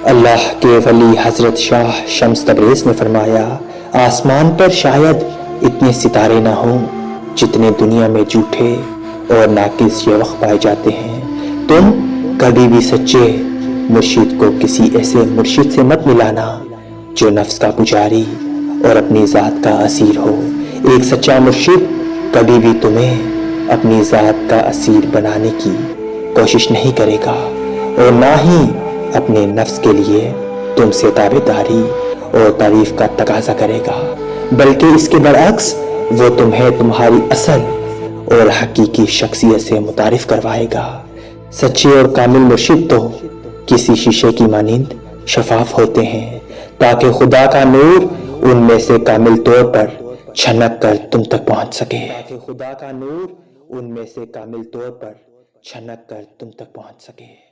اللہ کے ولی حضرت شاہ شمس تبریز نے فرمایا، آسمان پر شاید اتنے ستارے نہ ہوں جتنے دنیا میں جھوٹے اور ناقص یہ وقت پائے جاتے ہیں۔ تم کبھی بھی سچے مرشد کو کسی ایسے مرشد سے مت ملانا جو نفس کا پجاری اور اپنی ذات کا اسیر ہو۔ ایک سچا مرشد کبھی بھی تمہیں اپنی ذات کا اسیر بنانے کی کوشش نہیں کرے گا اور نہ ہی اپنے نفس کے لیے تم سے تابعداری اور تعریف کا تقاضا کرے گا، بلکہ اس کے برعکس وہ تمہیں تمہاری اصل اور حقیقی شخصیت سے متعارف کروائے گا۔ سچے اور کامل مرشد تو کسی شیشے کی مانند شفاف ہوتے ہیں تاکہ خدا کا نور ان میں سے کامل طور پر چھنک کر تم تک پہنچ سکے۔ خدا کا نور ان میں سے کامل طور پر چھنک کر تم تک پہنچ سکے۔